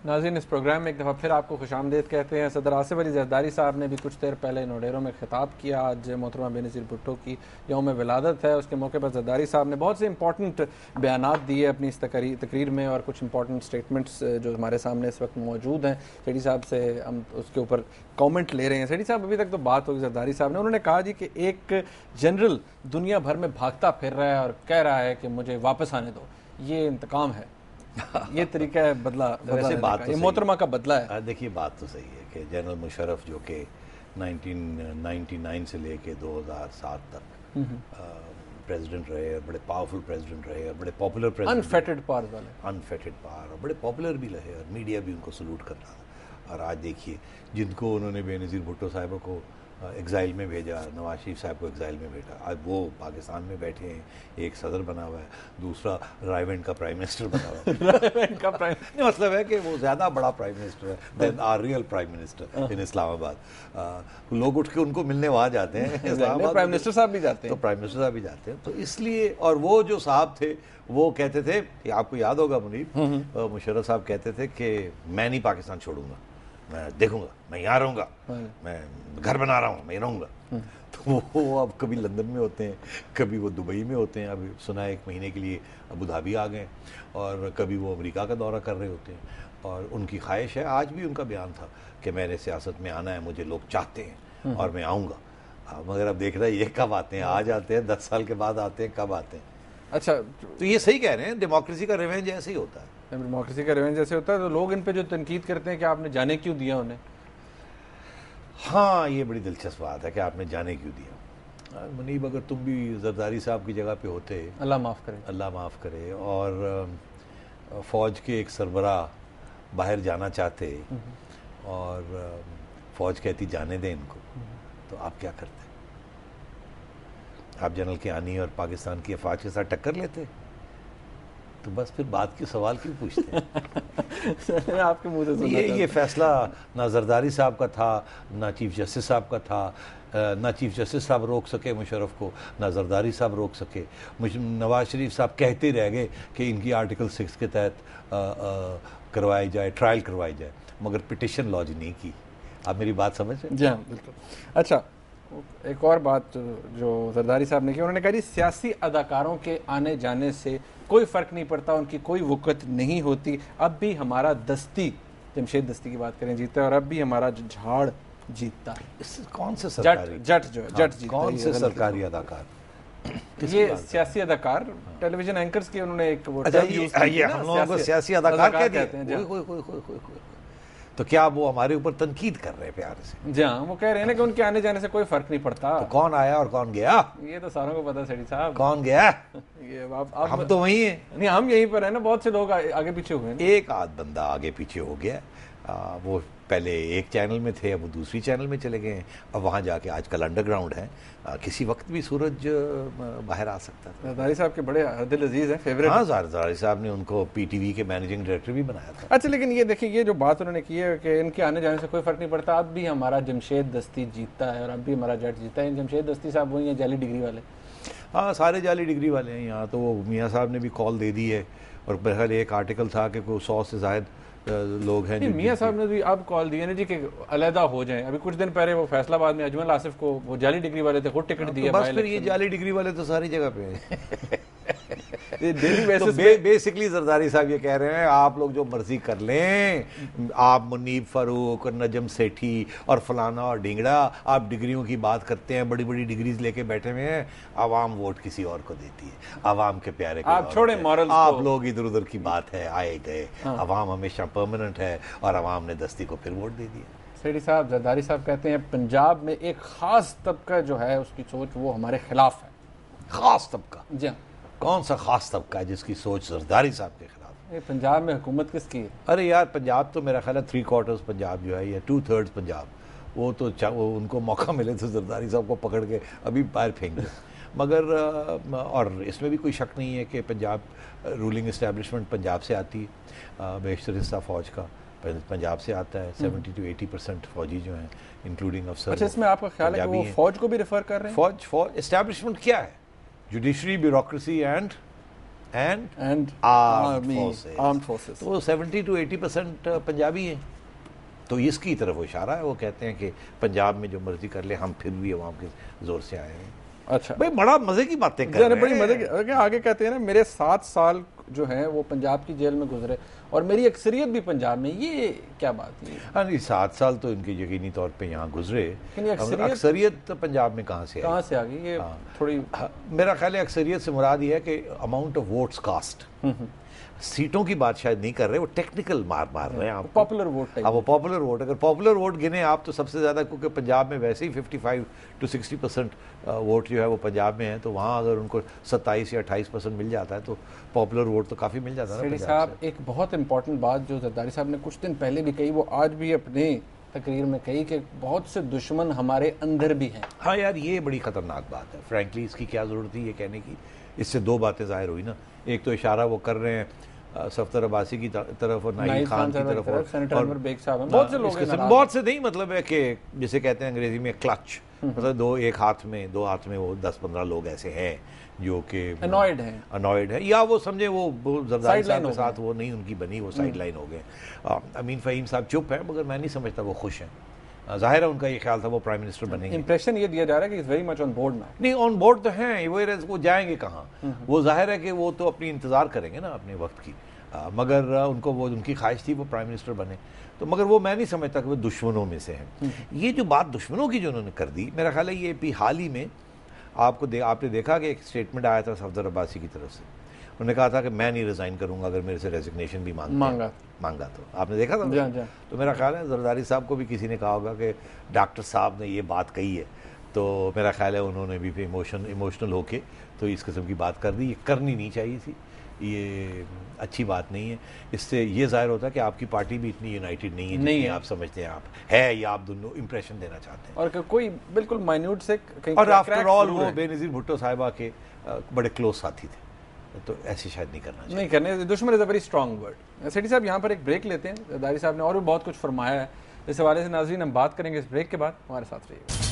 नाज़रीन, इस प्रोग्राम में एक दफ़ा फिर आपको खुशामदीद कहते हैं। सदर आसिफ अली ज़रदारी साहब ने भी कुछ देर पहले नोडेरो में खिताब किया। आज मोहतरमा बेनज़ीर भुट्टो की यौम विलादत है। उसके मौके पर ज़रदारी साहब ने बहुत से इंपॉर्टेंट बयानात दिए अपनी इस तकरीर में, और कुछ इंपॉर्टेंट स्टेटमेंट्स जो हमारे सामने इस वक्त मौजूद हैं। सेठी साहब से हम उसके ऊपर कमेंट ले रहे हैं। सेठी साहब, अभी तक तो बात होगी ज़रदारी साहब ने, उन्होंने कहा जी कि एक जनरल दुनिया भर में भागता फिर रहा है और कह रहा है कि मुझे वापस आने दो, ये इंतकाम है, ये तरीका है बदला वैसे बात तो ये मोहतरमा का बदला है। देखिए, बात तो सही है कि जनरल मुशर्रफ जो कि 1999 से लेके 2007 तक प्रेसिडेंट रहे, बड़े पावरफुल प्रेसिडेंट रहे और बड़े पॉपुलर प्रेसिडेंट, अनफेटेड पावर वाले, अनफेटेड पावर, और बड़े पॉपुलर भी रहे और मीडिया भी उनको सलूट कर रहा था। और आज देखिए, जिनको उन्होंने बेनज़ीर भुट्टो साहब को एग्ज़ाइल में भेजा, नवाज शरीफ साहब को एग्ज़ाइल में भेजा, आज वो पाकिस्तान में बैठे हैं, एक सदर बना हुआ है, दूसरा रायवेंड का प्राइम मिनिस्टर बना हुआ है। रायवेंड का प्राइम मतलब है कि वो ज़्यादा बड़ा प्राइम मिनिस्टर है than our real prime minister in Islamabad. लोग उठ के उनको मिलने वहाँ जाते हैं, इस्लामाबाद प्राइम मिनिस्टर साहब भी जाते हैं, तो प्राइम मिनिस्टर साहब भी जाते हैं। तो इसलिए, और वो जो साहब थे वो कहते थे कि आपको याद होगा मुनीब, मुशर्रफ साहब कहते थे कि मैं नहीं पाकिस्तान छोड़ूंगा, मैं देखूंगा, मैं यहाँ रहूँगा, मैं घर बना रहा हूँ, मैं रहूँगा। तो वो अब कभी लंदन में होते हैं, कभी वो दुबई में होते हैं, अभी सुना है 1 महीने के लिए अबू धाबी आ गए, और कभी वो अमेरिका का दौरा कर रहे होते हैं। और उनकी ख्वाहिश है, आज भी उनका बयान था कि मैंने सियासत में आना है, मुझे लोग चाहते हैं और मैं आऊँगा। मगर अब देख रहे हैं ये कब आते हैं, आज आते हैं, 10 साल के बाद आते हैं, कब आते हैं। अच्छा, तो ये सही कह रहे हैं, डेमोक्रेसी का रिवेंज ऐसे ही होता है। डेमोक्रेसी का रिवेंज ऐसे होता है। तो लोग इन पे जो तनकीद करते हैं कि आपने जाने क्यों दिया उन्हें, हाँ, ये बड़ी दिलचस्प बात है कि आपने जाने क्यों दिया। मुनीब, अगर तुम भी जरदारी साहब की जगह पे होते, अल्लाह माफ़ करे, अल्लाह माफ़ करे, और फ़ौज के एक सरबराह बाहर जाना चाहते और फ़ौज कहती जाने दें इनको, तो आप क्या करते? आप जनरल के आनी और पाकिस्तान की अफवाज के साथ टक्कर लेते? तो बस फिर बात की सवाल क्यों पूछते हैं? आपके मुंह से ये फैसला ना जरदारी साहब का था, ना चीफ जस्टिस साहब का था, ना चीफ जस्टिस साहब रोक सके मुशर्रफ को, ना जरदारी साहब रोक सके। नवाज शरीफ साहब कहते रह गए कि इनकी आर्टिकल 6 के तहत करवाई जाए, ट्रायल करवाई जाए, मगर पिटिशन लॉन्च नहीं की। आप मेरी बात समझ रहे हैं? जी हाँ, बिल्कुल। अच्छा, एक और बात जो जरदारी साहब ने की, उन्होंने कहा जी सियासी अदाकारों के आने जाने से कोई फ़र्क नहीं पड़ता, उनकी कोई वक़्त नहीं होती। अब भी हमारा दस्ती, जमशेद दस्ती की बात करें, जीता है, और अब भी हमारा झाड़ जीतता है। कौन से सरकारी जट जो है, जट जीतता है। कौन से सरकारी अदाकार? ये सियासी अदाकार, टेलीविजन एंकर्स के उन्होंने एक वो अच्छा, ये हम लोगों को सियासी अदाकार कहते हैं। तो क्या वो हमारे ऊपर तनकीद कर रहे हैं प्यार से? जी हाँ, वो कह रहे हैं ना कि उनके आने जाने से कोई फर्क नहीं पड़ता। तो कौन आया और कौन गया? ये तो सारों को पता है सेठी साहब। कौन गया? ये हम तो वही हैं। नहीं, हम यहीं पर है ना, बहुत से लोग आगे पीछे हुए हैं। एक आध बंदा आगे पीछे हो गया, वो पहले एक चैनल में थे, अब वो दूसरी चैनल में चले गए हैं, अब वहाँ जाके आजकल अंडरग्राउंड है, किसी वक्त भी सूरज बाहर आ सकता है। जरदारी साहब के बड़े दिल अजीज हैं, फेवरेट। हाँ, जरदारी साहब ने उनको पीटीवी के मैनेजिंग डायरेक्टर भी बनाया था। अच्छा, लेकिन ये देखिए, ये जो बात उन्होंने की है कि इनके आने जाने से कोई फर्क नहीं पड़ता, अब भी हमारा जमशेद दस्ती जीतता है और अब भी हमारा जट जीतता है। जमशेद दस्ती साहब वही हैं, जाली डिग्री वाले। हाँ, सारे जाली डिग्री वाले हैं यहाँ। तो वो मियाँ साहब ने भी कॉल दे दी है, और बहरहाल एक आर्टिकल था कि कोई 100 से ज़ायद लोग हैं। मियाँ साहब ने भी अब कॉल दिया ना जी कि अलहदा हो जाएं। अभी कुछ दिन पहले वो फैसलाबाद में अजमल आसिफ को वो जाली डिग्री वाले थे, खुद टिकट दिया। बस फिर ये जाली डिग्री वाले तो सारी जगह पे हैं। डेली बेसिस तो बेसिकली जरदारी साहब ये कह रहे हैं, आप लोग जो मर्जी कर लें, आप मुनीब फारूक और नजम सेठी और फलाना और ढिंगड़ा, आप डिग्रियों की बात करते हैं, बड़ी बड़ी डिग्रीज लेके बैठे हुए हैं, आवाम वोट किसी और को देती है, आवाम के प्यारे आप छोड़े मॉरल्स को। आप लोग इधर उधर की बात है, आए गए। आवाम हमेशा परमानेंट है, और आवाम ने दस्ती को फिर वोट दे दिया। सेठी साहब, जरदारी साहब कहते हैं पंजाब में एक खास तबका जो है उसकी सोच वो हमारे खिलाफ है। खास तबका? जी हाँ। कौन सा खास तबका है जिसकी सोच जरदारी साहब के खिलाफ? ये पंजाब में हुकूमत किसकी है? अरे यार, पंजाब तो मेरा ख्याल है 3/4 पंजाब जो है, या 2/3 पंजाब, वो तो वो उनको मौका मिले तो जरदारी साहब को पकड़ के अभी बाहर फेंक दे। मगर और इसमें भी कोई शक नहीं है कि पंजाब रूलिंग इस्टेब्लिशमेंट पंजाब से आती है, बेशतर हिस्सा फ़ौज का पंजाब से आता है। 70 to 80% फौजी जो हैं, इंक्लूडिंग अफसर। अच्छा, इसमें आपका ख्याल है कि वो फौज को भी रेफर कर रहे हैं? फौज इस्टेब्लिशमेंट क्या है? Judiciary, bureaucracy and armed armed forces. तो 70 to 80% पंजाबी हैं, तो इसकी तरफ वो इशारा है। वो कहते हैं कि पंजाब में जो मर्जी कर ले, हम फिर भी अवाम के जोर से आए हैं। अच्छा भाई बड़ा मजे की बातें कर रहे बड़ी हैं। मजे की। आगे कहते हैं ना, मेरे 7 साल जो हैं वो पंजाब की जेल में गुजरे और मेरी अक्सरियत भी पंजाब में। ये क्या बात है? हाँ नहीं, 7 साल तो इनके यकीनी तौर पे यहाँ गुजरे, अक्सरियत तो पंजाब में कहाँ से आ गई? ये थोड़ी मेरा ख्याल है अक्सरियत से मुराद ये है कि अमाउंट ऑफ वोट्स कास्ट, सीटों की बात शायद नहीं कर रहे, वो टेक्निकल मार रहे हैं आप। Popular vote. हाँ, वो पॉपुलर वोट, अगर पॉपुलर वोट गिने आप तो सबसे ज़्यादा, क्योंकि पंजाब में वैसे ही 55 to 60% वोट जो है वो पंजाब में है, तो वहाँ अगर उनको 27 या 28% मिल जाता है तो पॉपुलर वोट तो काफ़ी मिल जाता है ना। साहब एक बहुत इंपॉर्टेंट बात जो जरदारी साहब ने कुछ दिन पहले भी कही, वो आज भी अपने तकरीर में कही कि बहुत से दुश्मन हमारे अंदर भी हैं। हाँ यार, ये बड़ी ख़तरनाक बात है फ्रैंकली। इसकी क्या ज़रूरत थी ये कहने की? इससे दो बातें ज़ाहिर हुई ना। एक तो इशारा वो कर रहे हैं सफदर अब्बासी की तरफ और नाहिद खान की तरफ और सेनेटर अनवर बेग साहब हैं। बहुत से लोग हैं, बहुत से नहीं, मतलब है कि जिसे कहते हैं अंग्रेजी में क्लच, मतलब दो हाथ में वो 10-15 लोग ऐसे हैं जो कि अनॉयड है, या वो समझे वो जरदारी साहब के साथ वो नहीं उनकी बनी, वो साइड लाइन हो गए। अमीन फ़हीम साहब चुप हैं, मगर मैं नहीं समझता वो खुश हैं। जाहिर है उनका ये ख्याल था वो प्राइम मिनिस्टर बनेंगे। इंप्रेशन ये दिया जा रहा है कि is very much on board now. नहीं, ऑन बोर्ड तो हैं वो जाएंगे कहाँ? वो जाहिर है कि वो तो अपनी इंतज़ार करेंगे ना अपने वक्त की, मगर उनको वो उनकी ख्वाहिश थी वो प्राइम मिनिस्टर बने, तो मगर वो मैं नहीं समझता कि वो दुश्मनों में से हैं। ये जो बात दुश्मनों की जो उन्होंने कर दी, मेरा ख्याल है ये भी हाल ही में आपने देखा कि एक स्टेटमेंट आया था सफदर अब्बासी की तरफ से। उन्होंने कहा था कि मैं नहीं रिज़ाइन करूंगा अगर मेरे से रेजिग्नेशन भी मांगा तो आपने देखा था जा। तो मेरा ख्याल है जरदारी साहब को भी किसी ने कहा होगा कि डॉक्टर साहब ने ये बात कही है, तो मेरा ख्याल है उन्होंने भी इमोशनल होके तो इस किस्म की बात कर दी। ये करनी नहीं चाहिए थी, ये अच्छी बात नहीं है। इससे ये जाहिर होता है कि आपकी पार्टी भी इतनी यूनाइटेड नहीं है जितनी आप समझते हैं आप है, या आप दोनों इंप्रेशन देना चाहते हैं। और कोई बिल्कुल माइन्यूट से और आफ्टर ऑल वो बेनज़ीर भुट्टो साहिबा के बड़े क्लोज साथी थे, तो ऐसे शायद नहीं करना चाहिए। नहीं करने, दुश्मन is a very strong word. Sethi साहब यहाँ पर एक ब्रेक लेते हैं। जरदारी साहब ने और भी बहुत कुछ फरमाया है, इस हवाले से नाज़रीन हम बात करेंगे इस ब्रेक के बाद। हमारे साथ रहिए।